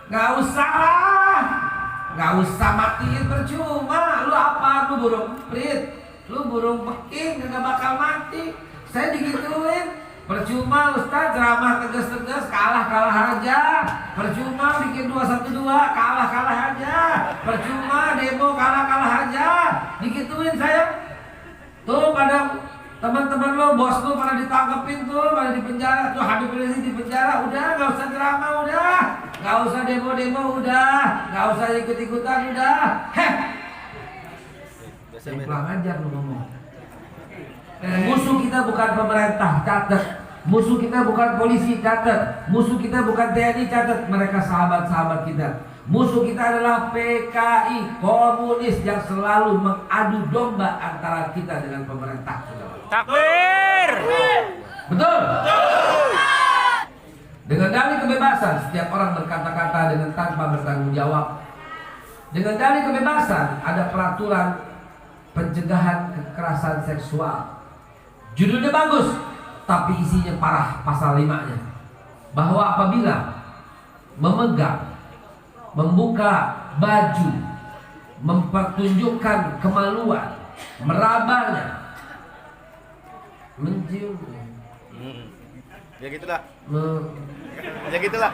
Nggak usah lah, nggak usah matiin percuma. Lu apa? Lu burung prit, lu burung peking, nggak bakal mati. Saya digituin. Percuma Ustaz ceramah tegas-tegas, kalah aja. Percuma bikin 212, kalah aja. Percuma demo, kalah aja. Digituin saya. Tuh pada teman-teman lo, bos lo pada ditangkepin tuh, pada di penjara tuh, Habib Rizik di penjara. Udah, nggak usah ceramah, udah, nggak usah demo, udah, nggak usah ikut-ikutan, udah. Heh, pulang aja lu ngomong. Musuh kita bukan pemerintah, catat. Musuh kita bukan polisi, catat. Musuh kita bukan TNI, catat. Mereka sahabat-sahabat kita. Musuh kita adalah PKI, komunis yang selalu mengadu domba antara kita dengan pemerintah. Takbir. Betul. Dengan dalih kebebasan, setiap orang berkata-kata dengan tanpa bertanggung jawab. Dengan dalih kebebasan, ada peraturan pencegahan kekerasan seksual. Judulnya bagus, tapi isinya parah pasal 5-nya. Bahwa apabila memegang, membuka baju, mempertunjukkan kemaluan, merabanya, menciumnya, ya gitulah, ya gitulah,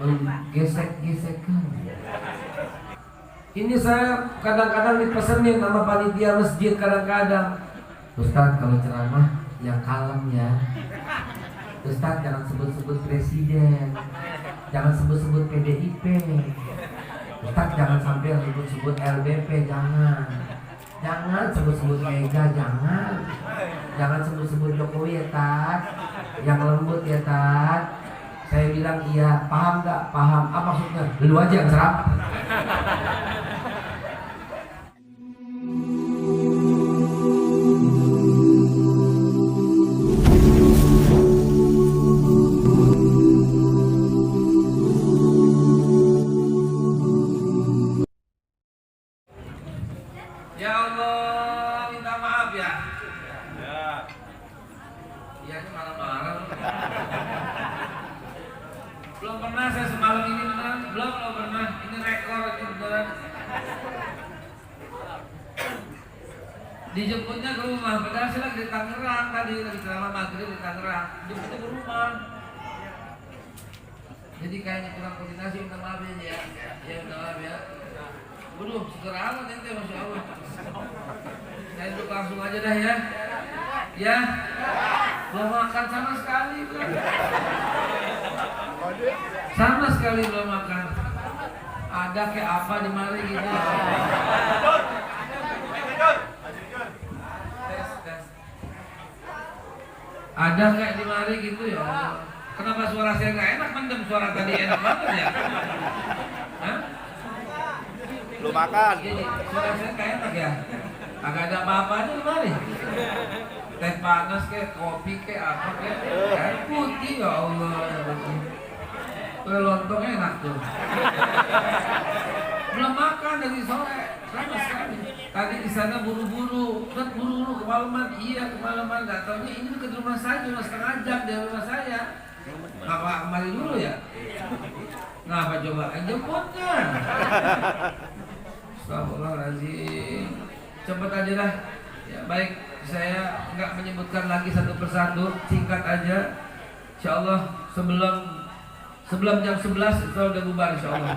menggesek-gesekkan. Ini saya kadang-kadang dipesenin sama panitia masjid kadang-kadang, Ustaz kalau ceramah yang kalem ya. Ustaz jangan sebut-sebut presiden, jangan sebut-sebut PDIP. Ustaz jangan sampai sebut-sebut LBP, jangan. Jangan sebut-sebut Mega, jangan sebut-sebut Jokowi ya Tat. Yang lembut ya Tat. Saya bilang iya, paham gak? Paham. Apa maksudnya? Lu aja yang serap. Ya Allah, minta maaf ya. Iya, ini marah-marah. Belum pernah saya semalam ini beneran, belum pernah. Ini rekor ini beneran. Dijemputnya ke rumah, padahal saya lagi di Tangerang tadi, lagi ceramah maghrib di Tangerang. Dijemputnya ke rumah. Jadi kayaknya kurang koordinasi, minta maaf ya. Ya minta maaf ya. Waduh, segera amat ente, Masya Allah. Saya duduk langsung aja dah ya. Ya. Belum makan sama sekali belum. Sama sekali belum makan. Ada kayak apa di mari gitu. Tes. Ada kayak di mari gitu ya Allah. Kenapa suara saya nggak enak? Mendem suara tadi enak banget ya. Hah? lu makan. Gini, suara saya nggak enak ya. Agak ada apa-apanya di mari. Teh panas kayak kopi kayak apa kayak air putih ya Allah. Kue lontongnya enak tuh. Belum makan dari sore sama sekali. Tadi di sana buru-buru, kemalaman. Iya kemalaman. Gak taunya ini dekat rumah saya cuma setengah jam dari rumah saya. Ngapa kembali dulu ya? Ngapa coba jemputnya? Astagfirullahaladzim. Cepet aja dah. Ya baik, saya nggak menyebutkan lagi satu persatu, singkat aja. Insya Allah sebelum jam 11 itu udah bubar Insya Allah.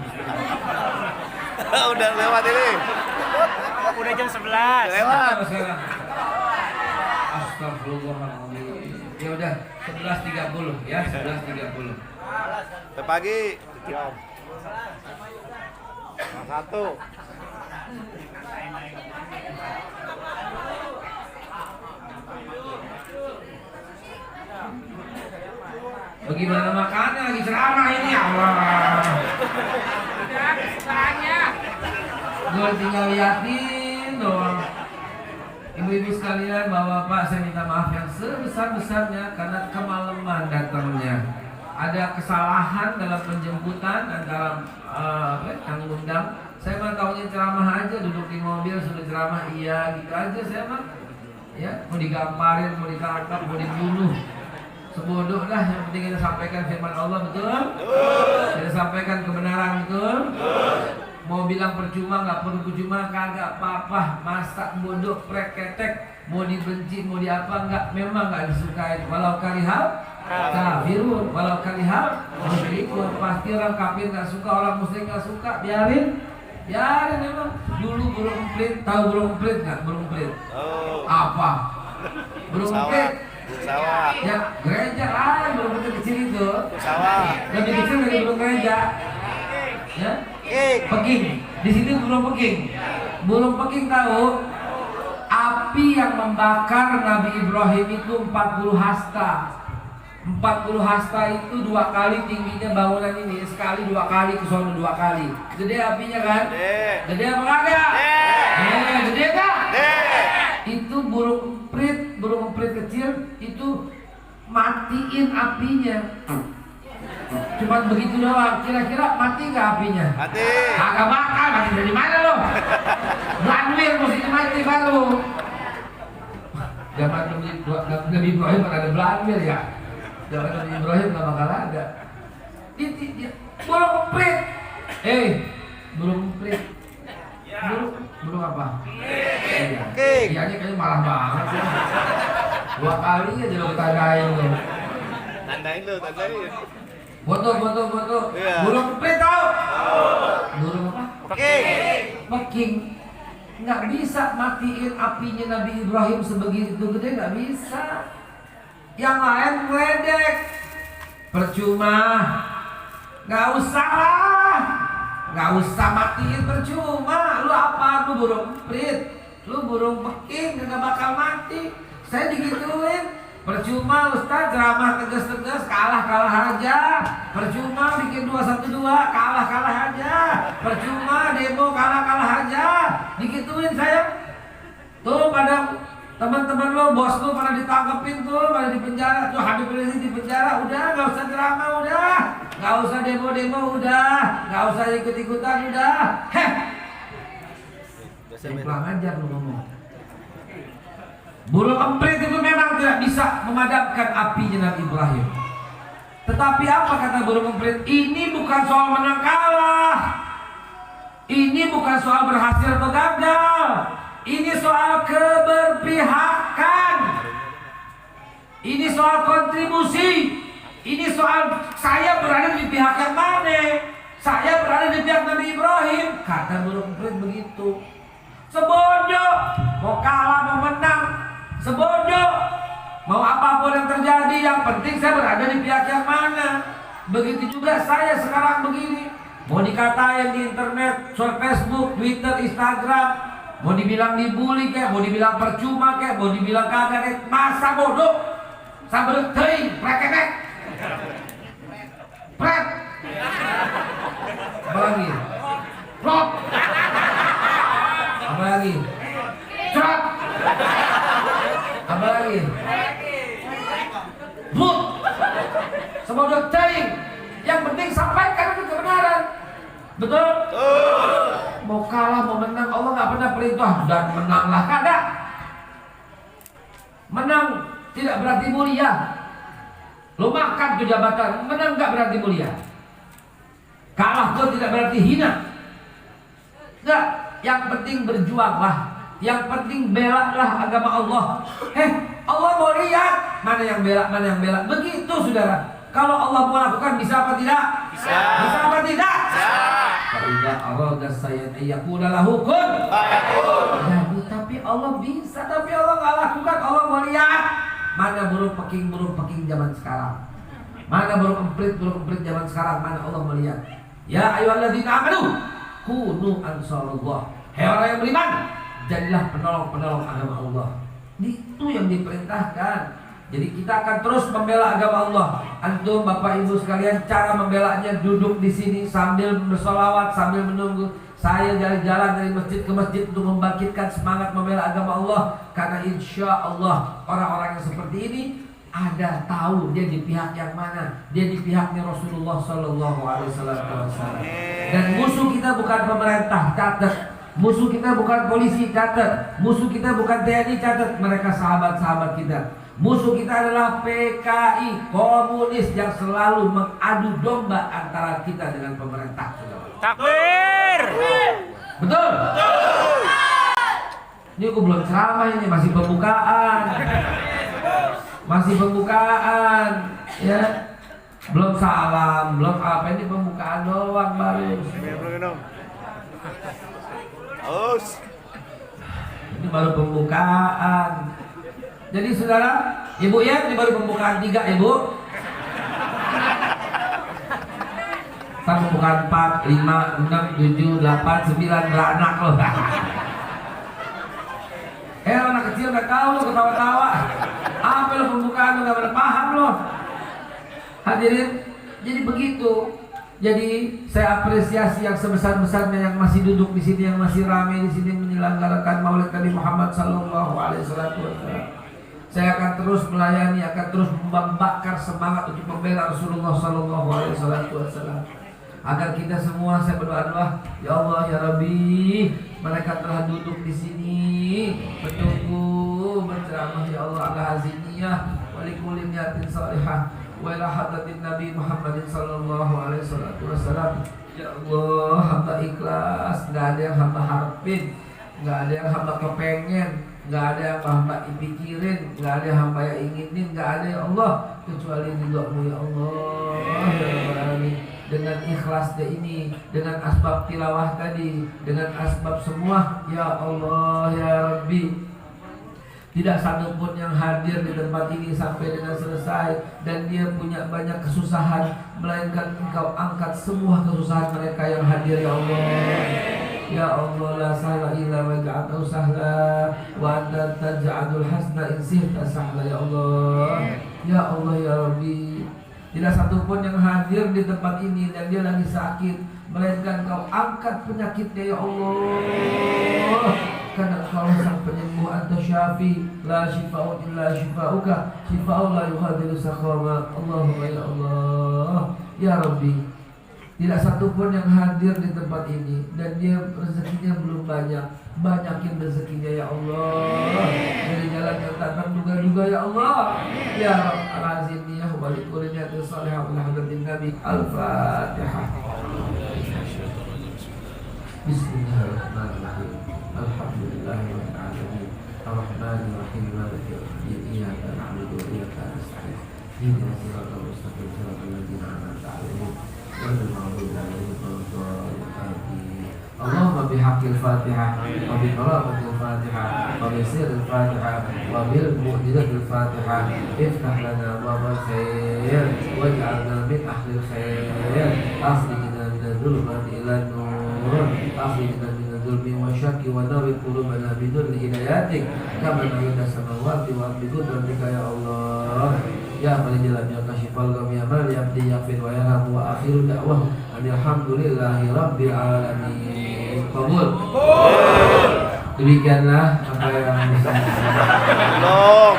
Udah lewat ini. Udah jam 11. Lewat. Sekarang. Astagfirullahaladzim. Ya udah 11.30 ya, 11.30. Pagi. Satu. Bagaimana makannya lagi ceramah ini Allah. Gue tinggal liatin doang. Ibu-ibu sekalian, bapak-bapak, saya minta maaf yang sebesar-besarnya karena kemalaman datangnya. Ada kesalahan dalam penjemputan antara yang undang. Saya mah taunya ceramah aja, duduk di mobil sudah ceramah, iya gitu aja saya mah. Ya, mau digamparin, mau ditangkap, mau dibunuh. Sebodoh dah, yang penting kita sampaikan firman Allah, betul? Kita sampaikan kebenaran, betul? Mau bilang percuma, nggak perlu percuma, kagak apa-apa. Masa bodoh, preketek, mau dibenci, mau diapa, nggak, memang nggak disukai. Walau karihal kafirun, walau karihal musyrikun. Pasti orang kafir nggak suka, orang musyrik nggak suka, biarin memang. Dulu burung emprit, tahu burung emprit nggak? Burung emprit apa? Burung emprit Sawah. ya gereja lah, burung emprit kecil itu Sawah. lebih kecil dari burung gereja ya. Peking, di sini burung peking. Burung peking tahu api yang membakar Nabi Ibrahim itu 40 hasta. 40 hasta itu 2 kali tingginya bangunan ini, sekali 2 kali, ke sono 2 kali. Gede apinya kan? Gede apa kagak? Gede kan? Itu burung emprit kecil itu matiin apinya. Cuman begitu doang. Kira-kira mati nggak apinya? Mati. Kagak bakal. Mati dari mana lo? Blanwir mesti mati baru. Zaman Nabi Ibrahim ada Blanwir ya. Zaman Nabi Ibrahim nggak bakal ada. Burung emprit. Burung emprit. Burung apa? Iya, kayaknya marah banget ya. 2 kali aja lo tandain lo. Tandain. Foto. Iya. Burung emprit tau? Burung apa? Peking. Nggak bisa matiin apinya Nabi Ibrahim sebegitu gede, nggak bisa. Yang lain meledek. Percuma. Nggak usah lah. Nggak usah matiin, percuma. Lu apa? Lu burung emprit. Lu burung peking, nggak bakal mati. Saya digituin. Percuma Ustaz ceramah tegas-tegas, kalah aja. Percuma bikin 212, kalah aja. Percuma demo, kalah aja. Digituin saya. Tuh pada teman-teman lo, bos lo pada ditangkepin tuh, pada di penjara. Tuh Habib Rizik di penjara. Udah, nggak usah ceramah, udah. Nggak usah demo, udah. Nggak usah ikut-ikutan, udah. Pulang aja lo ngomong. Burung emprit itu memang tidak bisa memadamkan apinya Nabi Ibrahim. Tetapi apa kata burung emprit? Ini bukan soal menang kalah. Ini bukan soal berhasil atau gagal. Ini soal keberpihakan. Ini soal kontribusi. Ini soal saya berada di pihak yang mana. Saya berada di pihak Nabi Ibrahim. Kata burung emprit begitu. Sebodoh. Mau kalah mau menang, sebodoh. Mau apapun yang terjadi, yang penting saya berada di pihak yang mana. Begitu juga saya sekarang begini. Mau dikatain di internet, Facebook, Twitter, Instagram, mau dibilang dibully kayak, mau dibilang percuma kayak, mau dibilang kagak kayak, masa bodoh. Sabar teuing, preketek. Prep. Apa lagi? Prop. Apa lagi? Cerot. Apa lagi? But. Sebodoh teuing. Yang penting sampaikan itu kebenaran. Betul? Mau kalah mau menang, Allah nggak pernah perintah dan menanglah, kagak. Menang tidak berarti mulia. Lo makan tuh jabatan, menang nggak berarti mulia. Kalah tuh tidak berarti hina. Nggak. Yang penting berjuanglah. Yang penting belalah agama Allah. Allah mau lihat mana yang bela, mana yang bela. Begitu saudara. Kalau Allah mau lakukan, bisa apa tidak? Bisa. Bisa apa tidak? Bisa. Fa'idha arada sayyan ayyakuna lahu kun fayakun. Tapi Allah bisa, tapi Allah nggak lakukan. Allah mau lihat mana burung peking zaman sekarang. Mana burung emprit zaman sekarang. Mana Allah mau lihat. Ya ayyuhalladzina amanu kunu ansarullah. Hai orang yang beriman, jadilah penolong-penolong agama Allah. Itu yang diperintahkan. Jadi kita akan terus membela agama Allah. Antum Bapak Ibu sekalian, cara membelanya duduk di sini sambil bersolawat, sambil menunggu saya jalan-jalan dari masjid ke masjid untuk membangkitkan semangat membela agama Allah. Karena insya Allah orang-orang yang seperti ini ada tahu dia di pihak yang mana. Dia di pihaknya Rasulullah Sallallahu Alaihi Wasallam. Dan musuh kita bukan pemerintah, catat. Musuh kita bukan polisi, catat. Musuh kita bukan TNI, catat. Mereka sahabat-sahabat kita. Musuh kita adalah PKI, komunis yang selalu mengadu domba antara kita dengan pemerintah. Takbir. Betul? Ini aku belum ceramah, ini masih pembukaan. Masih pembukaan, ya. Belum salam, belum apa, ini pembukaan doang baru. Ini baru pembukaan. Jadi saudara, ibu ya, ini baru pembukaan 3 ibu. Ntar pembukaan 4, 5, 6, 7, 8, 9 beranak loh. Anak kecil gak tahu lo ketawa-tawa. Apa lo pembukaan lo gak pada paham lo. Hadirin, jadi begitu. Jadi saya apresiasi yang sebesar-besarnya yang masih duduk di sini, yang masih ramai di sini menyelenggarakan Maulid Nabi Muhammad sallallahu alaihi wasallam. Saya akan terus melayani, akan terus membakar semangat untuk membela Rasulullah sallallahu alaihi wasallam. Agar kita semua, saya berdoa, ya Allah ya Rabbi, mereka telah duduk di sini menunggu berceramah, ya Allah ala haziniyah wa likulli niyatin salihah wa ila hadratin Nabi Muhammadin sallallahu alaihi wasallam. Ya Allah, hamba ikhlas, enggak ada yang hamba harapin, enggak ada yang hamba kepengen, enggak ada yang hamba pikirin, enggak ada yang hamba yang inginin, enggak ada ya Allah kecuali ridho-Mu ya Allah ya Rabbal alamin. Dengan ikhlasnya ini, dengan asbab tilawah tadi, dengan asbab semua, ya Allah ya Rabbi, tidak satupun yang hadir di tempat ini sampai dengan selesai dan dia punya banyak kesusahan, melainkan Engkau angkat semua kesusahan mereka yang hadir ya Allah. Ya Allah, la sahla illa ma ja'altahu sahla wa anta taj'alul hasna in sihta sahla ya Allah. Ya Allah ya Rabbi, tidak satupun yang hadir di tempat ini dan dia lagi sakit, melainkan Kau angkat penyakitnya ya Allah. Karena Kau sang penyembuh, Anta syafi, la shifa'un illa shifa'uka, shifa'un la yughadiru saqama. Allahumma ya Allah ya Rabbi, tidak satupun yang hadir di tempat ini dan dia rezekinya belum banyak, banyakin rezekinya ya Allah, dari jalan yang tak terduga-duga ya Allah ya Rabbal alamin. Ya wa likulli niyatin salihah wa hadratin Nabi. Al-Fatihah. Bismillahirrahmanirrahim. Alhamdulillahirabbil alamin. Ar-Rahmanir Rahim. Maliki yaumiddin. Iyyaka na'budu wa iyyaka nasta'in. Ihdinas siratal mustaqim. Siratal ladzina an'amta 'alaihim ghairil maghdubi 'alaihim waladdallin. Allahumma bihaqqil Fatihah wa bi karamatil Fatihah wa bi sirril Fatihah wa bil mu'jizatil Fatihah iftah lana abwaabal khair waj'alna min ahlil khair. Akhrijna minadh dhulumati ilan nur, akhrijna minadh dhulmi wa syakki wa nawwir qulubana bidurri hidayatik kama nawwirta samawati wa bi qudratika ya Allah. Ya Malikul ya Kashifal Gham ya Mali Abdi Yafid wa Yarham wa akhiru da'wah alhamdulillahi rabbil alamin. Kabul. Demikianlah apa yang bisa Belum.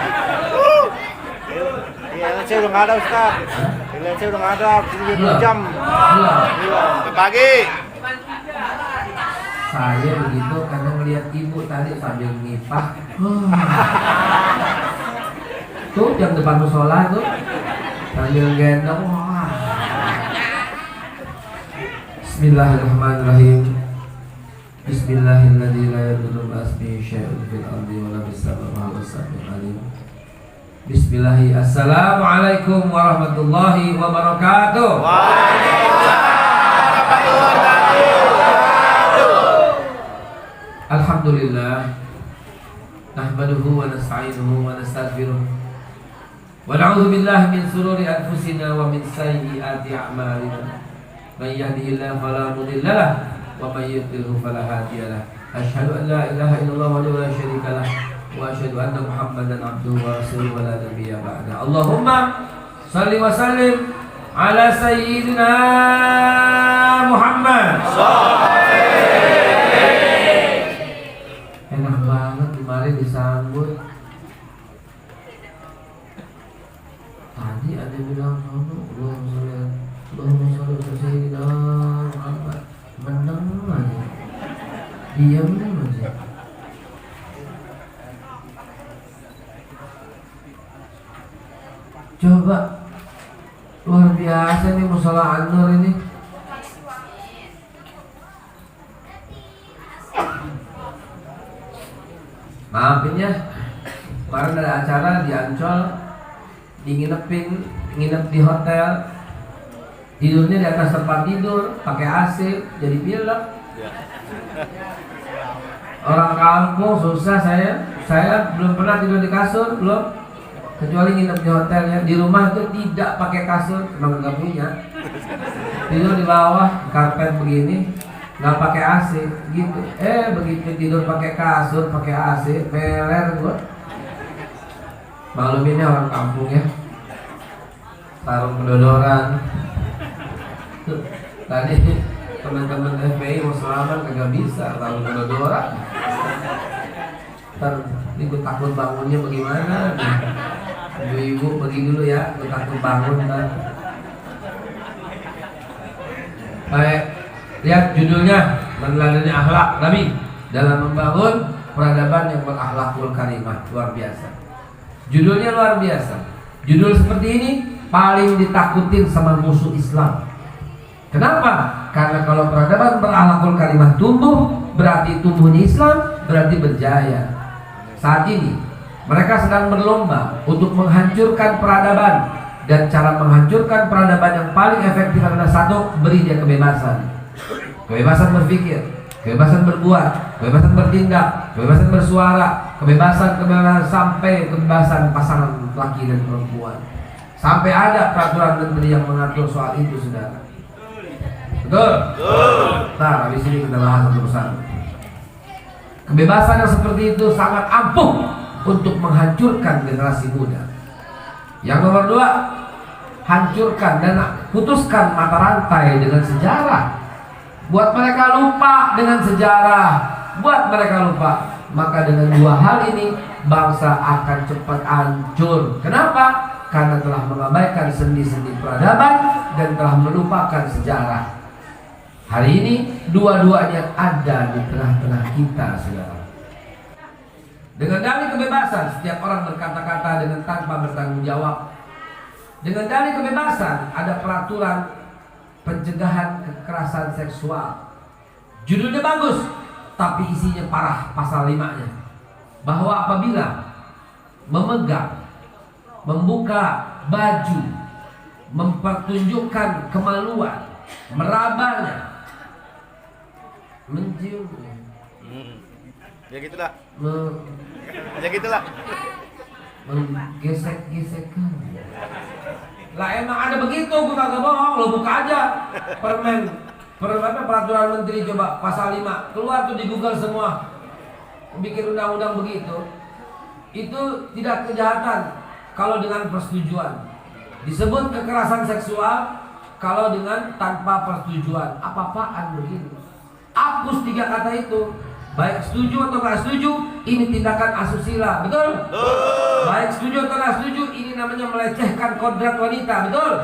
Iya, saya udah nggak ada Ustaz. Iya, saya udah nggak ada. Ini 2 jam. Belum. Pagi. Saya begitu karena melihat ibu tadi sambil ngipah. Tuh jam depan musola tuh sambil gendong. Bismillahirrahmanirrahim. Bismillahirrahmanirrahim. La yadurru ma'asmihi syai'un fil ardi wa la fis samaa'i wa huwas samiul 'alim. Bismillahi. Assalamualaikum warahmatullahi wabarakatuh. Alhamdulillah. Nahmaduhu wa nasta'inuhu wa nastaghfiruh. Wa na'udzu billahi min shururi anfusina wa min sayyiati a'malina. Man yahdihillahu fala mudilla lahu wa man yudlilhu fala hadiya lahu. Asyhadu an la ilaha illallah wa la syarika lahu wa asyhadu anna Muhammadan abduhu wa rasuluhu wa la nabiyya ba'da. Allahumma shalli wa sallim ala sayyidina Muhammad. Enak banget kemarin disambut. Tadi ada bilang Allahumma sholli ala sayyidina Muhammad. Menang aja, diam aja. biasa nih musola An-Nur ini. Maafin ya, kemarin ada acara di Ancol, nginep di hotel, tidurnya di atas tempat tidur, pakai AC, jadi pilek. Orang kampung susah saya belum pernah tidur di kasur, belum, kecuali nginep di hotel ya. Di rumah itu tidak pakai kasur, emang nggak punya. Tidur di bawah, karpet begini. Nggak pakai AC gitu. Begitu tidur pakai kasur, pakai AC, meler gua. Maklumin ya orang kampung ya. Sarung pendodoran. Tadi teman-teman FPI mau selamat kagak bisa sarung pendodoran. Ntar ini gue takut bangunnya bagaimana nih. Ibu-ibu pergi dulu ya, gue takut bangun ntar. Baik. Lihat judulnya, meneladani akhlak Nabi dalam membangun peradaban yang berakhlakul karimah. Luar biasa. Judulnya luar biasa. Judul seperti ini paling ditakutin sama musuh Islam. Kenapa? Karena kalau peradaban berakhlakul karimah tumbuh, berarti tumbuhnya Islam, berarti berjaya. Saat ini mereka sedang berlomba untuk menghancurkan peradaban, dan cara menghancurkan peradaban yang paling efektif adalah satu, beri dia kebebasan. Kebebasan berpikir, kebebasan berbuat, kebebasan bertindak, kebebasan bersuara, kebebasan sampai kebebasan pasangan laki dan perempuan. Sampai ada peraturan menteri yang mengatur soal itu, saudara. Betul? Nah, habis ini kita bahas satu persatu. Kebebasan yang seperti itu sangat ampuh untuk menghancurkan generasi muda. Yang nomor dua, hancurkan dan putuskan mata rantai dengan sejarah. Buat mereka lupa dengan sejarah, buat mereka lupa. Maka dengan dua hal ini bangsa akan cepat hancur. Kenapa? Karena telah mengabaikan sendi-sendi peradaban dan telah melupakan sejarah. Hari ini dua-duanya ada di tengah-tengah kita, saudara. Dengan dalih kebebasan, setiap orang berkata-kata dengan tanpa bertanggung jawab. Dengan dalih kebebasan, ada peraturan pencegahan kekerasan seksual. Judulnya bagus, tapi isinya parah. Pasal 5-nya, bahwa apabila memegang, membuka baju, mempertunjukkan kemaluan, merabanya, menciumnya, ya gitulah, ya gitulah, menggesek-gesekkan. Lah emang ada begitu, gue kagak bohong, lo buka aja peraturan menteri, coba pasal 5 keluar tuh di Google semua, bikin undang-undang begitu. Itu tidak kejahatan kalau dengan persetujuan. Disebut kekerasan seksual kalau dengan tanpa persetujuan. Apa-apaan begini? Hapus 3 kata itu. Baik setuju atau nggak setuju, ini tindakan asusila, betul? Baik setuju atau nggak setuju, ini namanya melecehkan kodrat wanita, betul?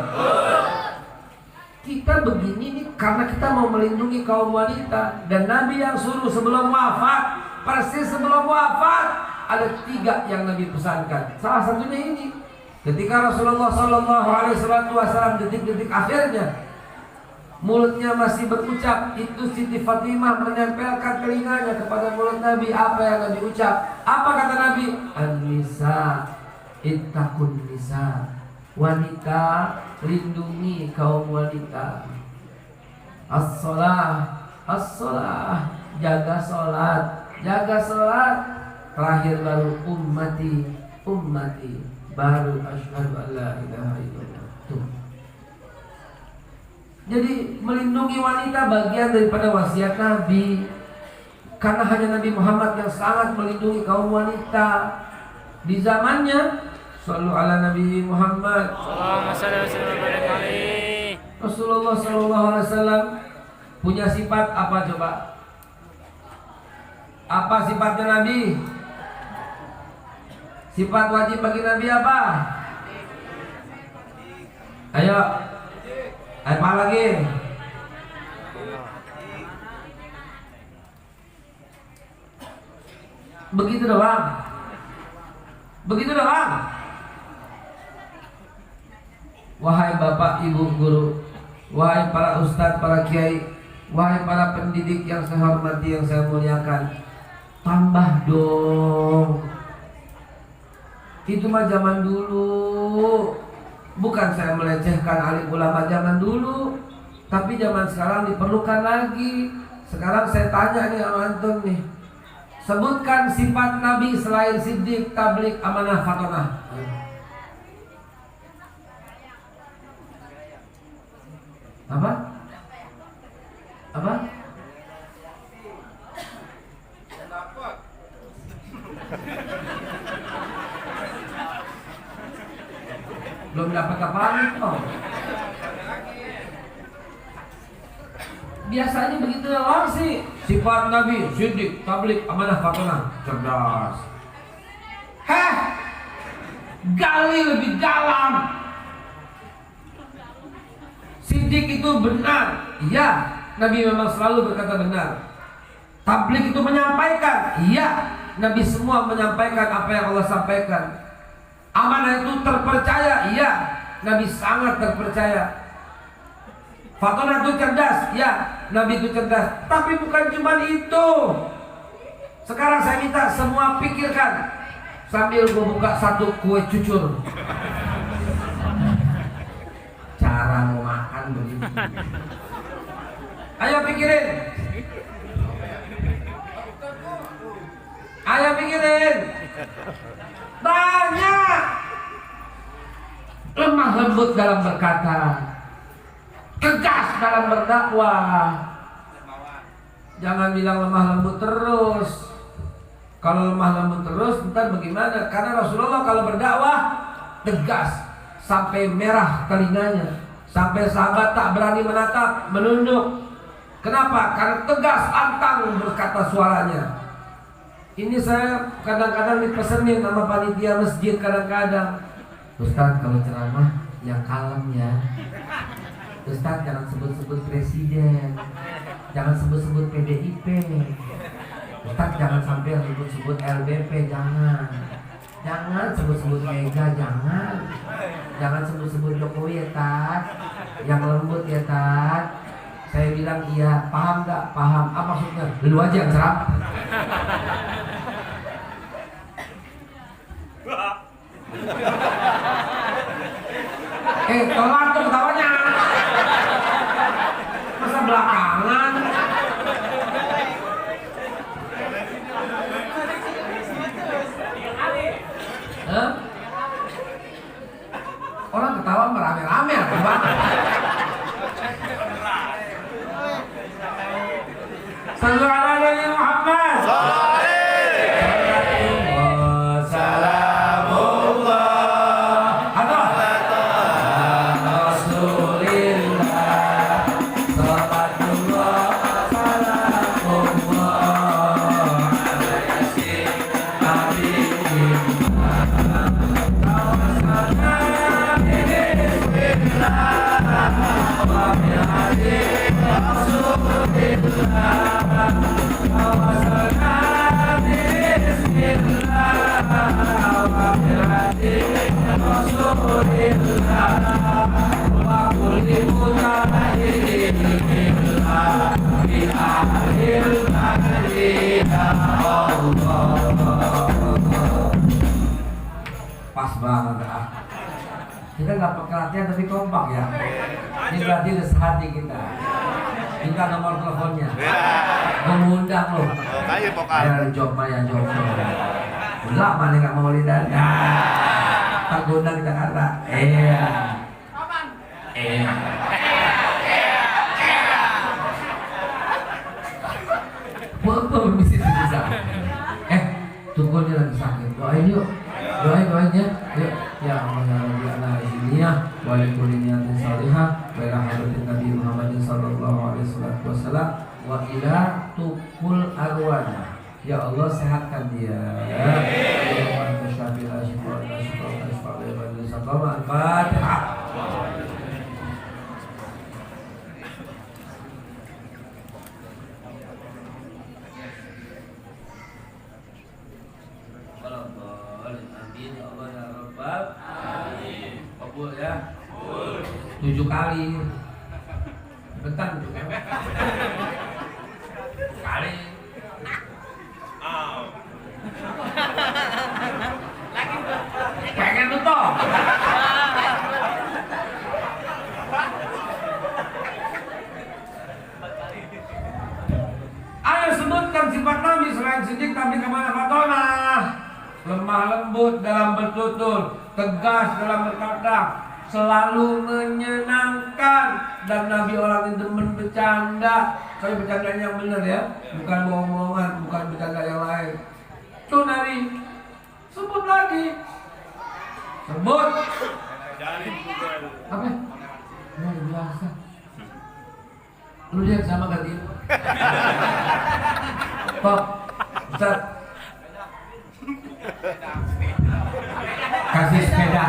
Kita begini nih karena kita mau melindungi kaum wanita. Dan Nabi yang suruh sebelum wafat, persis sebelum wafat, ada 3 yang Nabi pesankan. Salah satunya ini, ketika Rasulullah SAW detik-detik akhirnya, mulutnya masih berucap, itu Siti Fatimah menempelkan telinganya kepada mulut Nabi. Apa yang Nabi ucap? Apa kata Nabi? An-nisa ittaqun nisa. Wanita, lindungi kaum wanita. As-shalah, as-shalah, jaga salat, jaga salat. Terakhir baru ummati, ummati, baru asyhadu an la ilaha illallah. Tuh. Jadi melindungi wanita bagian daripada wasiat Nabi. Karena hanya Nabi Muhammad yang sangat melindungi kaum wanita di zamannya. Shallu ala Nabi Muhammad. Rasulullah SAW punya sifat apa coba? Apa sifatnya Nabi? Sifat wajib bagi Nabi apa? Ayo. Apa lagi? Begitu doang. Begitu doang. wahai bapak ibu guru, wahai para ustadz, para kiai, wahai para pendidik yang saya hormati, yang saya muliakan, tambah dong. Itu mah zaman dulu. Bukan saya melecehkan alim ulama zaman dulu, tapi zaman sekarang diperlukan lagi. Sekarang saya tanya nih sama antum nih, sebutkan sifat Nabi selain siddiq, tablik, amanah, fatonah. Apa? Apa? Belum dapat apa-apa oh. Biasanya begitu doang sih. Sifat Nabi, siddiq, tablik, amanah, fatonah. Cerdas. Heh, gali lebih dalam. Siddiq itu benar, iya, Nabi memang selalu berkata benar. Tablik itu menyampaikan, iya, Nabi semua menyampaikan apa yang Allah sampaikan. Amanah itu terpercaya, iya, Nabi sangat terpercaya. Fatonah itu cerdas, ya, Nabi itu cerdas. Tapi bukan cuma itu. Sekarang saya minta semua pikirkan sambil gue buka satu kue cucur. Cara mau makan begini. Ayo pikirin. Ayo pikirin. Banyak. Lemah lembut dalam berkata, tegas dalam berdakwah. Jangan bilang lemah lembut terus. Kalau lemah lembut terus, ntar bagaimana? Karena Rasulullah kalau berdakwah tegas sampai merah telinganya, sampai sahabat tak berani menatap, menunduk. Kenapa? Karena tegas, antang berkata suaranya. Ini saya kadang-kadang dipesenin sama panitia masjid kadang-kadang. Ustaz kalau ceramah yang kalem ya. Ustaz jangan sebut-sebut presiden, jangan sebut-sebut PDIP. Ustaz jangan sampai sebut-sebut LBP, jangan. Jangan sebut-sebut Mega, jangan. Jangan sebut-sebut Jokowi ya Tat. Yang lembut ya Tat. Saya bilang iya, paham gak? Paham. Apa maksudnya? Lu aja yang serap. Telat tuh ketawanya. Masa belakangan? Hah? Orang ketawa merame-rame apa Bang? Sallu ala Nabi Muhammad. Pas banget ah. Kita nggak pakai latihan tapi kompak ya. Ini berarti udah sehati kita. Minta nomor teleponnya. Mengundang loh. Kayak pokal. Ya job Maya job. Enggak mana nggak mau lihat. Tak undang kita kata. Iya. Betul mesti bisa. Tukulnya lagi sakit. Doain yuk. Doain ya. Yuk. Ya Allah ya Rabbi ala iziniyah wa likulli niyatin salihah wa ila hadratin Nabi Muhammadin sallallahu alaihi wasallam wa ila tukul arwana. Ya Allah sehatkan dia. Ya Allah syafi'il asyifa Al-Fatihah. Amin ya Allah ya Rabbal. Amin. Kabul ya. kali. Bentar tuh. Kali. Pengen lu toh. Ayo sebutkan sifat Nabi selain sidik tapi kemana fatona. Lemah lembut dalam bertutur, tegas dalam berkata, selalu menyenangkan, dan Nabi orang yang demen bercanda. Kalau bercandanya yang benar ya, bukan bohong-bohongan, bukan bercanda yang lain. Tuh Nabi, sebut lagi, sebut. Apa? Ya biasa. Lu lihat sama ganti. Pak, Ustaz, kasih sepeda.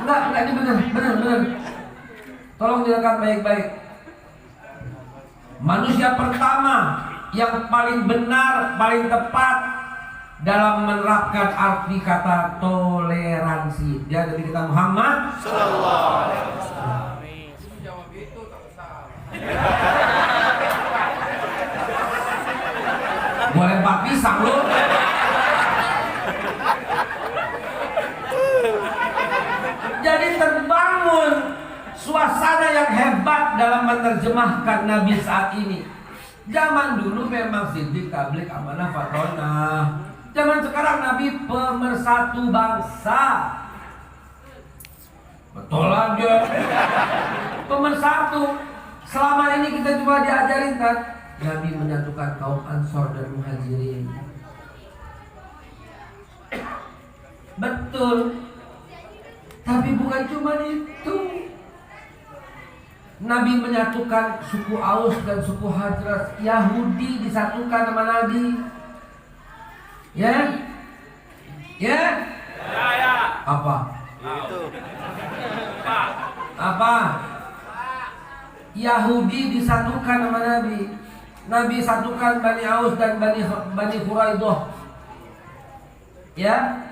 Enggak, ini benar. Tolong direkam baik-baik. Manusia pertama yang paling benar, paling tepat dalam menerapkan arti kata toleransi. Dia Nabi kita Muhammad sallallahu alaihi wasallam. Boleh 4 pisang lu. Jadi terbangun suasana yang hebat dalam menerjemahkan Nabi saat ini. Zaman dulu memang sidik, tablik, amanah, fatonah. Zaman sekarang Nabi pemersatu bangsa. Betul aja. Pemersatu. Selama ini kita cuma diajarin kan, Nabi menyatukan kaum Ansor dan Muhajirin. Betul. Tapi bukan cuma itu. Nabi menyatukan suku Aus dan suku Hajraj. Yahudi disatukan sama Nabi. Ya? Ya? Ya. Apa? Itu. Apa? Yahudi disatukan sama Nabi. Nabi satukan Bani Aus dan Bani Quraidah. Ya?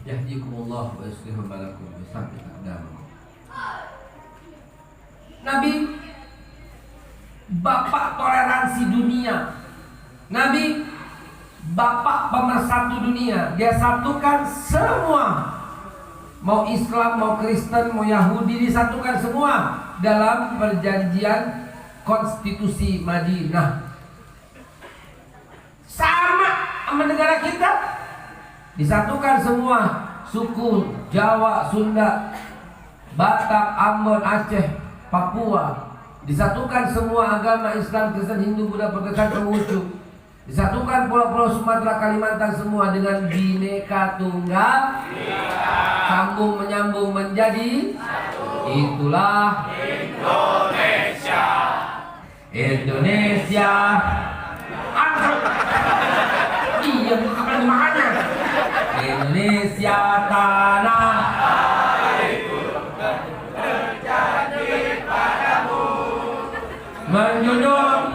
Yahdikumullah wa yuslihu balakum wa yusabbit aqdamakum. Nabi bapak toleransi dunia. Nabi bapak pemersatu dunia. Dia satukan semua. Mau Islam, mau Kristen, mau Yahudi, disatukan semua dalam perjanjian konstitusi Madinah. Sama sama negara kita. Disatukan semua suku Jawa, Sunda, Batak, Ambon, Aceh, Papua. Disatukan semua agama Islam, Kristen, Hindu, Buddha, Protestan, Konghucu. Disatukan pulau-pulau Sumatera, Kalimantan semua dengan Bhinneka Tunggal Ika. Sambung menyambung menjadi satu. Itulah Indonesia. Indonesia. Iya, kapan makanya? Indonesia tanah airku terjadi padamu menjunjung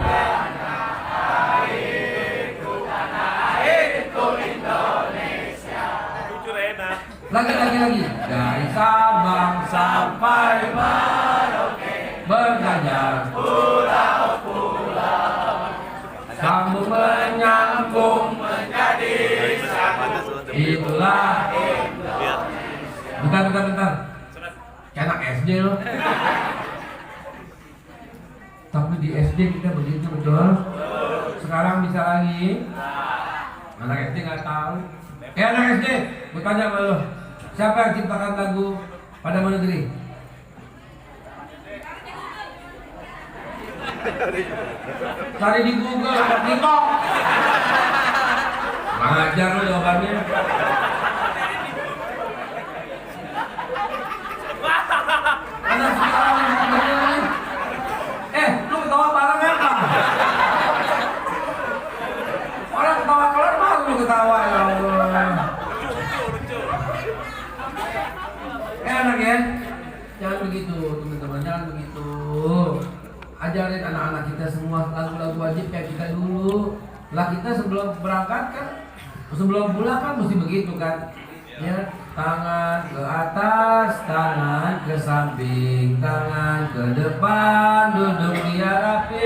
lagi dari Sabang sampai Merauke berganjar pulau-pulau sambung menyambung menjadi satu. Itulah Indonesia. Bentar. Kayak anak SD loh. Tapi di SD kita begitu betul. Sekarang bisa lagi. Anak SD nggak tahu. Anak SD, gue tanya sama lo, siapa yang ciptakan lagu Padamu Negeri? Cari di Google, ada TikTok. Ngajar lo jawabannya. Anak sekarang sebenarnya. Lu ketawa bareng apa? Orang ketawa kelar baru lu ketawa ya Allah. Enak ya? Jangan begitu teman-teman, jangan begitu. ajarin anak-anak kita semua lagu-lagu wajib kayak kita dulu. Lah kita sebelum berangkat kan, sebelum pulang kan mesti begitu kan. Ya, tangan ke atas, tangan ke samping, tangan ke depan, duduk biar rapi.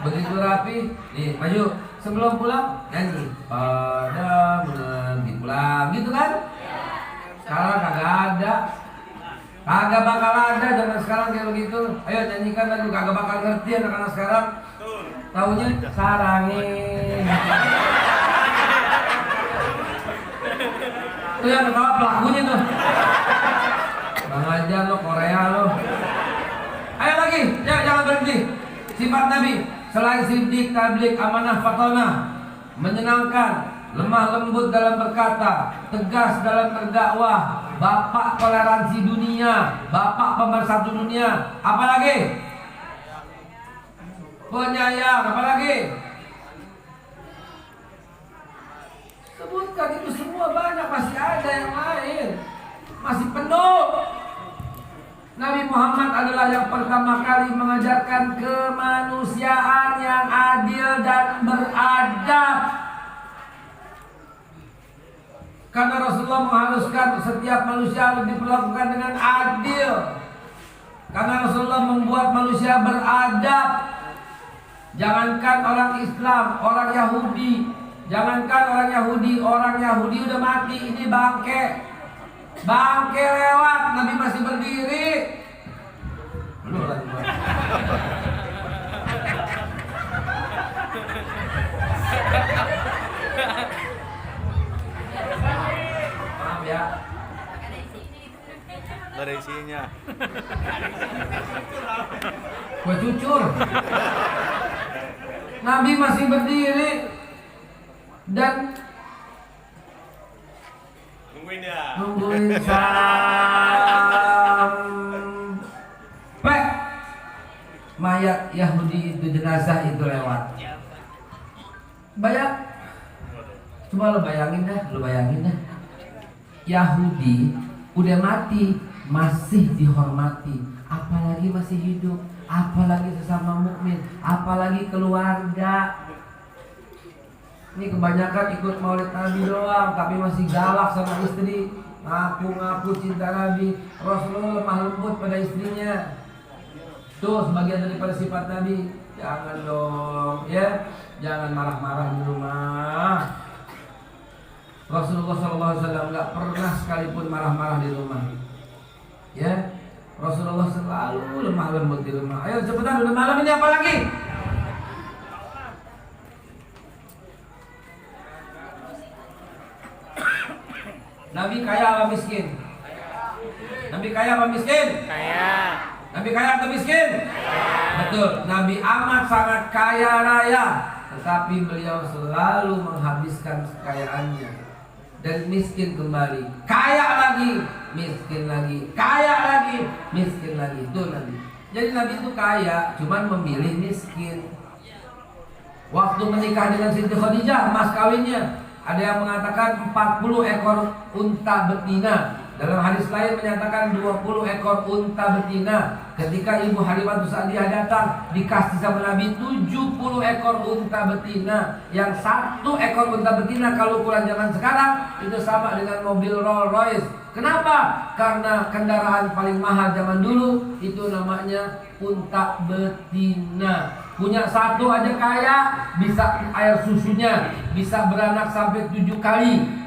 Begitu rapi, nih maju. Sebelum pulang nyanyi pada menanti pulang, gitu kan? Sekarang kagak ada, kagak bakal ada zaman sekarang kayak begitu. Ayo nyanyikan lagu, kagak bakal ngerti anak-anak sekarang. Taunya sarangin. Tuh yang ketawa pelakunya tuh. Bang aja lo, Korea lo. Ayo lagi, ya jangan berhenti. Sifat Nabi selain siddiq, tabligh, amanah, fatonah, menyenangkan, lemah lembut dalam berkata, tegas dalam berdakwah, bapak toleransi dunia, bapak pemersatu dunia. Apalagi? Penyayang, apalagi? Sebutkan itu semua, banyak, masih ada yang lain, masih penuh. Nabi Muhammad adalah yang pertama kali mengajarkan kemanusiaan yang adil dan beradab. Karena Rasulullah mengharuskan setiap manusia harus diperlakukan dengan adil. Karena Rasulullah membuat manusia beradab. Jangankan orang Islam, orang Yahudi. Jangankan orang Yahudi udah mati, ini bangke. Bangke lewat, Nabi masih berdiri. Belum lagi. Maaf ya. Gak ada isinya. Gue cucur. Nabi masih berdiri dan nungguin sampai mayat Yahudi itu, jenazah itu lewat. Coba lo bayangin dah. Yahudi udah mati masih dihormati, apalagi masih hidup, apalagi sesama mukmin, apalagi keluarga. Ini kebanyakan ikut maulid Nabi doang, tapi masih galak sama istri, ngaku-ngaku cinta Nabi. Rasulullah lemah lembut pada istrinya. Tuh sebagian daripada sifat Nabi. Jangan dong, ya, jangan marah-marah di rumah. Rasulullah SAW nggak pernah sekalipun marah-marah di rumah. Ya, Rasulullah selalu lemah lembut di rumah. Ayo cepetan, udah malam ini apa lagi? Nabi kaya apa miskin? Nabi kaya apa miskin? Kaya. Nabi kaya atau miskin? Betul, Nabi amat sangat kaya raya, tetapi beliau selalu menghabiskan kekayaannya dan miskin kembali. Kaya lagi, miskin lagi, kaya lagi, miskin lagi. Itu Nabi. Jadi Nabi itu kaya, cuman memilih miskin. Waktu menikah dengan Siti Khadijah, mas kawinnya, ada yang mengatakan 40 ekor unta betina. Dalam hadis lain menyatakan 20 ekor unta betina. Ketika Ibu Halimah Sa'diyah datang, dikasih sama Nabi 70 ekor unta betina. Yang 1 ekor unta betina kalau ukuran zaman sekarang itu sama dengan mobil Rolls Royce. Kenapa? Karena kendaraan paling mahal zaman dulu itu namanya unta betina. Punya 1 aja kaya, bisa air susunya bisa beranak sampai 7 kali.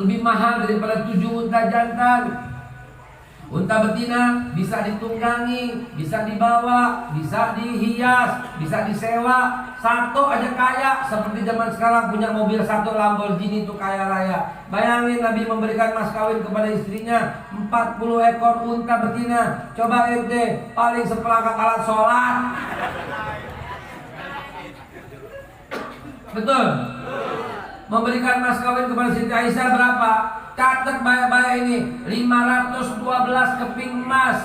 Lebih mahal daripada 7 unta jantan. Unta betina bisa ditunggangi, bisa dibawa, bisa dihias, bisa disewa. 1 aja kaya, seperti zaman sekarang punya mobil 1 Lamborghini itu kaya raya. Bayangin Nabi memberikan mas kawin kepada istrinya 40 ekor unta betina. Coba ente paling seperangkat alat sholat. Betul. Memberikan mas kawin kepada Siti Aisyah berapa? Catat banyak-banyak ini, 512 keping emas.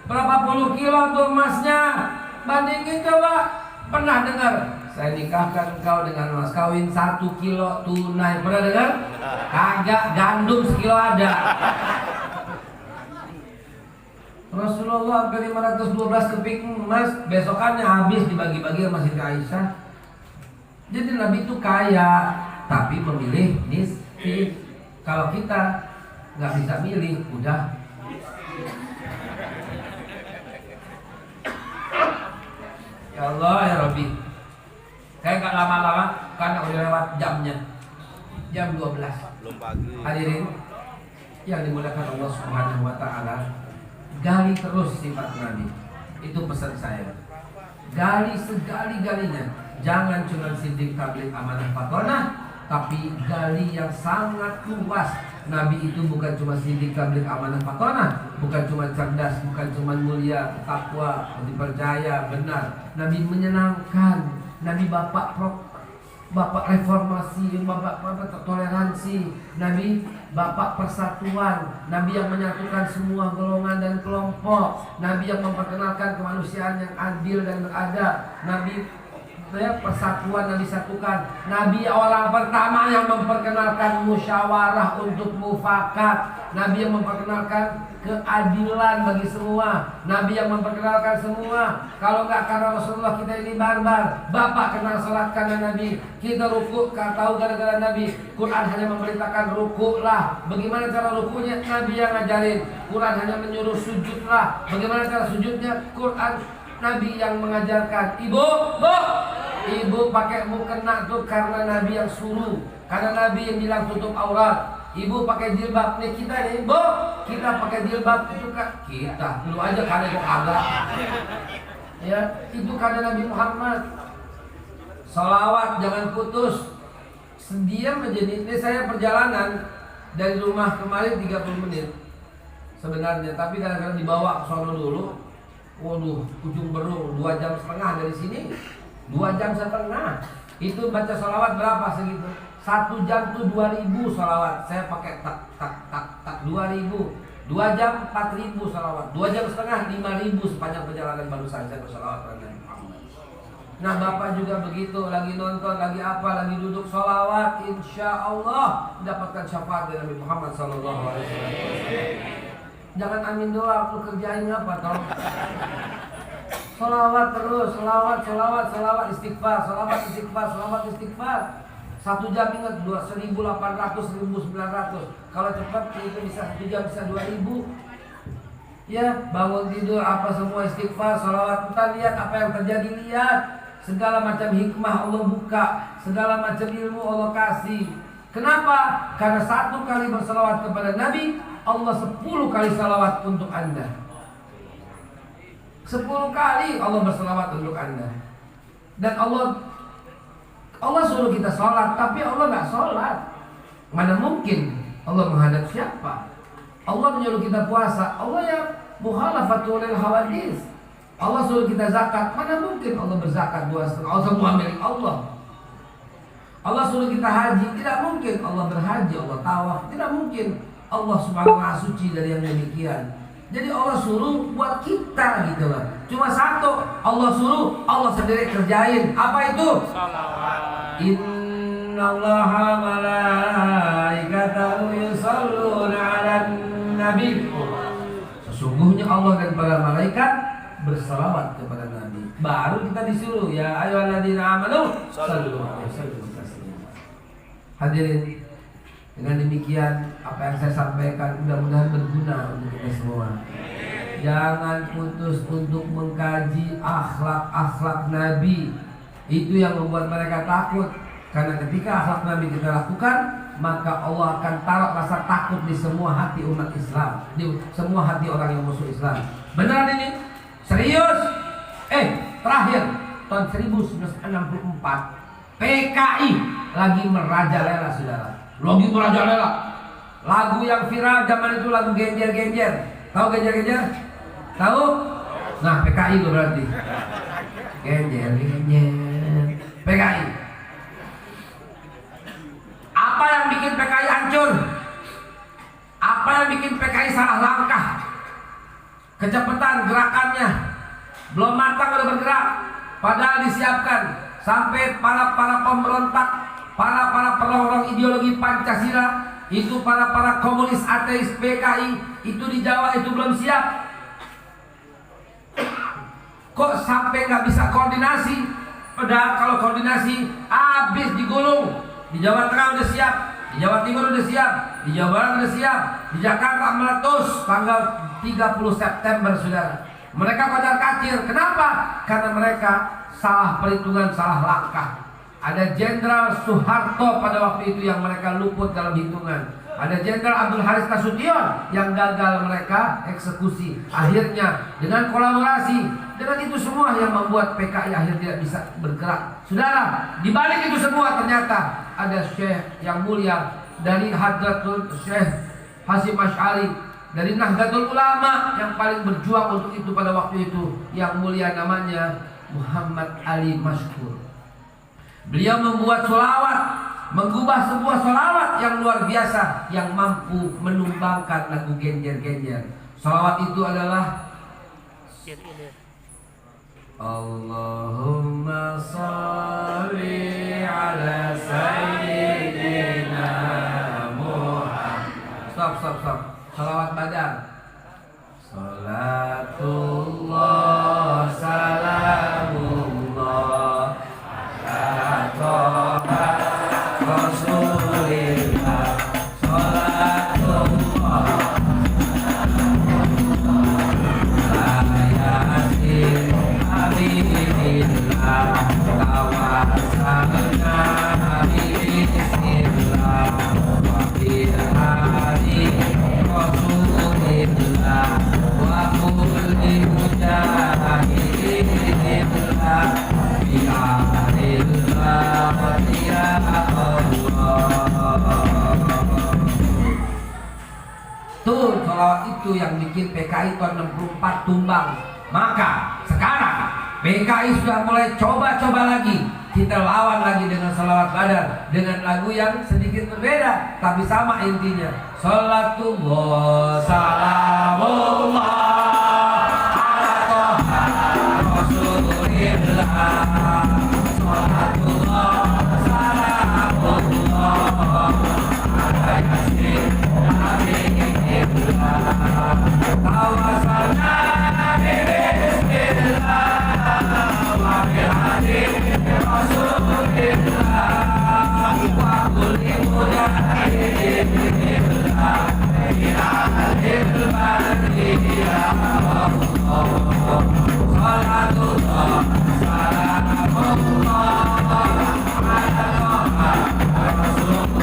Berapa puluh kilo tuh emasnya? Bandingin coba. Pernah dengar? Saya nikahkan engkau dengan mas kawin 1 kilo tunai. Pernah dengar? Kagak, gandum sekilo ada. Rasulullah sampai 512 keping emas, besokannya habis dibagi-bagi sama Siti Aisyah. Jadi Nabi itu kaya, tapi memilih miskin. Kalau kita nggak bisa milih, udah. Ya Allah ya Rabbi. Kayak nggak lama-lama karena udah lewat jamnya. Jam 12. Belum pagi. Hadirin yang dimuliakan Allah Subhanahu wa taala, gali terus sifat Nabi. Itu pesan saya. Gali segali-galinya. Jangan cuma sidik tabligh amanah fatonah, tapi gali yang sangat luas. Nabi itu bukan cuma sidik tabligh amanah fatonah, bukan cuma cerdas, bukan cuma mulia, takwa, dipercaya, benar. Nabi menyenangkan. Nabi bapak reformasi, bapak toleransi, Nabi bapak persatuan, Nabi yang menyatukan semua golongan dan kelompok, Nabi yang memperkenalkan kemanusiaan yang adil dan beradab, Nabi persatuan, Nabi satukan, Nabi orang pertama yang memperkenalkan musyawarah untuk mufakat, Nabi yang memperkenalkan keadilan bagi semua, Nabi yang memperkenalkan semua. Kalau nggak karena Rasulullah kita ini barbar. Bapak kenal salat karena Nabi, kita ruku tahu gara-gara Nabi. Quran hanya memberitakan ruku lah. Bagaimana cara rukunya? Nabi yang ngajarin. Quran hanya menyuruh sujud lah. Bagaimana cara sujudnya? Quran Nabi yang mengajarkan. Ibu pakai mukena tuh karena Nabi yang suruh. Karena Nabi yang bilang tutup aurat. Ibu pakai jilbab nih, kita nih, Bu, kita pakai jilbab itu kan kita. Lu aja kalian kok agak. Ya, itu karena Nabi Muhammad. Salawat jangan putus. Diam aja nih. Ini saya perjalanan dari rumah kemarin 30 menit sebenarnya, tapi kadang-kadang dibawa ke sono dulu. Waduh, ujung Berung 2,5 jam dari sini. 2,5 jam. Itu baca salawat berapa segitu? 1 jam tuh 2.000 salawat. Saya pakai tak 2.000. 2 jam 4.000 salawat. 2,5 jam 5.000 sepanjang perjalanan baru saya bersalawat pada Nabi Muhammad. Nah bapak juga begitu, lagi nonton, lagi apa, lagi duduk salawat, insya Allah mendapatkan syafaat dari Nabi Muhammad Sallallahu Alaihi Wasallam. Jangan amin doang, lu kerjain apa tau? Salawat terus, salawat istighfar, salawat istighfar. 1 jam ingat 1.800, 1.900. Kalau cepat itu bisa 1 jam bisa 2.000. Ya, bangun tidur apa semua istighfar, salawat. Kita lihat apa yang terjadi, lihat segala macam hikmah Allah buka, segala macam ilmu Allah kasih. Kenapa? Karena 1 kali bersalawat kepada Nabi, Allah 10 kali salawat untuk Anda. 10 kali Allah bersalawat untuk Anda. Dan Allah suruh kita sholat, tapi Allah nggak sholat. Mana mungkin Allah menghadap siapa? Allah menyuruh kita puasa, Allah ya mukhalafatul lil hawadis. Allah suruh kita zakat, mana mungkin Allah berzakat 2,5? Allah semua milik Allah. Allah suruh kita haji, tidak mungkin Allah berhaji, Allah tawaf, tidak mungkin. Allah subhanahu wa ta'ala suci dari yang demikian. Jadi Allah suruh buat kita gitu loh. Cuma 1 Allah suruh, Allah sendiri kerjain. Apa itu? Innallaha malaikatahu yusholluna 'alan nabi. Sesungguhnya Allah dan para malaikat bersalawat kepada Nabi. Baru kita disuruh ya ayyuhalladzina amanu shallu 'alaihi wasallam. Hadirin, dengan demikian apa yang saya sampaikan mudah-mudahan berguna untuk kita semua. Jangan putus untuk mengkaji akhlak-akhlak Nabi. Itu yang membuat mereka takut. Karena ketika akhlak Nabi kita lakukan, maka Allah akan taruh rasa takut di semua hati umat Islam, di semua hati orang yang musuh Islam. Benar ini? Serius? Terakhir tahun 1964 PKI lagi merajalela, saudara. Lagi merajalela. Lagu yang viral zaman itu lagu genjer-genjer. Tahu genjer-genjer? Tahu? Nah, PKI itu berarti. Genjer-genjer. PKI. Apa yang bikin PKI hancur? Apa yang bikin PKI salah langkah? Kecepatan gerakannya. Belum matang udah bergerak. Padahal disiapkan. Sampai para pemberontak, para perongrong ideologi Pancasila, itu para komunis ateis PKI itu di Jawa itu belum siap. Kok sampai nggak bisa koordinasi? Padahal kalau koordinasi habis digulung. Di Jawa Tengah udah siap, di Jawa Timur udah siap, di Jawa Barat udah siap, di Jakarta meletus tanggal 30 September, saudara. Mereka kocar kacir. Kenapa? Karena mereka salah perhitungan, salah langkah. Ada Jenderal Soeharto pada waktu itu yang mereka luput dalam hitungan. Ada Jenderal Abdul Haris Nasution yang gagal mereka eksekusi. Akhirnya dengan kolaborasi, dengan itu semua yang membuat PKI akhirnya tidak bisa bergerak. Saudara, di balik itu semua ternyata ada Syekh yang mulia dari Hadratul Syekh Hasyim Asy'ari, dari Nahdlatul Ulama yang paling berjuang untuk itu pada waktu itu, yang mulia namanya Muhammad Ali Mashkur. Beliau membuat sholawat, mengubah sebuah sholawat yang luar biasa, yang mampu menumbangkan lagu genjer-genjer. Sholawat itu adalah Allahumma sholli ala sayyidina Muhammad. Stop. Sholawat badar. Salatullah salamullah ala Toha Rasulillah. Salatullah Ayatin Habibillah Tawasalna Bismillah Wa birhadi Rasulillah Wa kulli mujahidillah Bi'arillah Ya Allah. Tuh, sholawat itu yang bikin PKI tahun 64 tumbang. Maka sekarang PKI sudah mulai coba-coba lagi. Kita lawan lagi dengan sholawat badar, dengan lagu yang sedikit berbeda tapi sama intinya. Salatullah salamullah ala Toha Rasulillah. Salatullah salamullah ala Yasin Habibillah. Tawasalna bismillah wa bihadi Rasulillah wa kulli mujahidillah bi'adil bariyah. Salatullah salamullah ala Toha Rasulillah.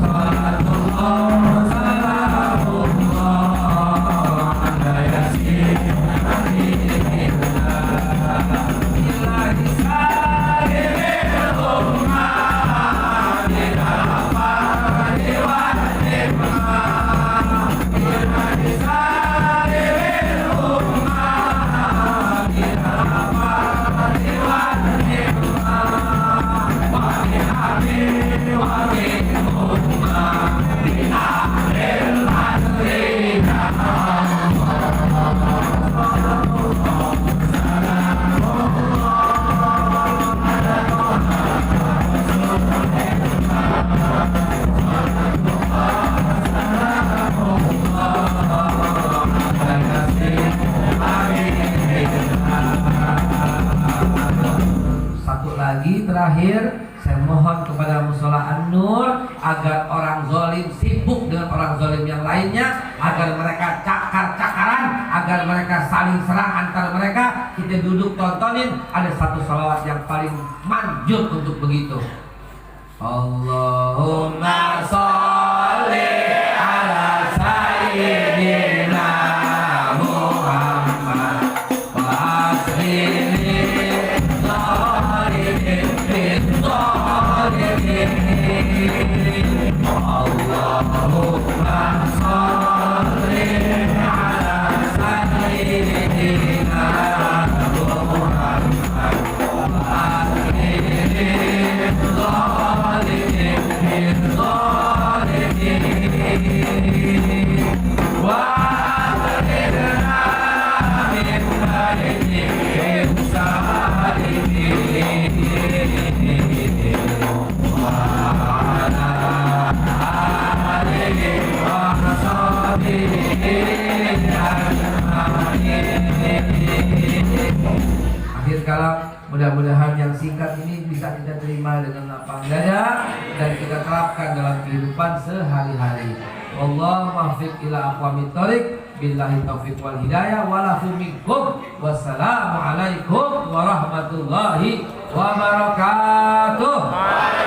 Salatullah salamullah ala Yasin Habibillah. Ilahi salimil ummah dirafati wa nimah. Ilahi salimil ummah dirafati wa nimah. Wa bihamdi wa bi'ummah bi'ahlil madrina. Satu lagi terakhir, saya mohon kepada Mushola An-Nur agar orang zalim sibuk dengan orang zalim yang lainnya, agar mereka cakar-cakaran, agar mereka saling serang antar mereka. Kita duduk tontonin, ada satu sholawat yang paling manjur untuk begitu. Allahumma sholli ala sayyidina Muhammad wa aslihi zalimin bin zalimin. Allahumma sholli ala sayyidina Muhammad wa aslihi zalimin bin zalimin. mudah-mudahan yang singkat ini bisa kita terima dengan lapang dada dan kita terapkan dalam kehidupan sehari-hari. Allahumma fiq ila aqwamit thoriq, billahi taufiq wal hidayah, walafu minkum, wassalamu alaikum warahmatullahi wabarakatuh.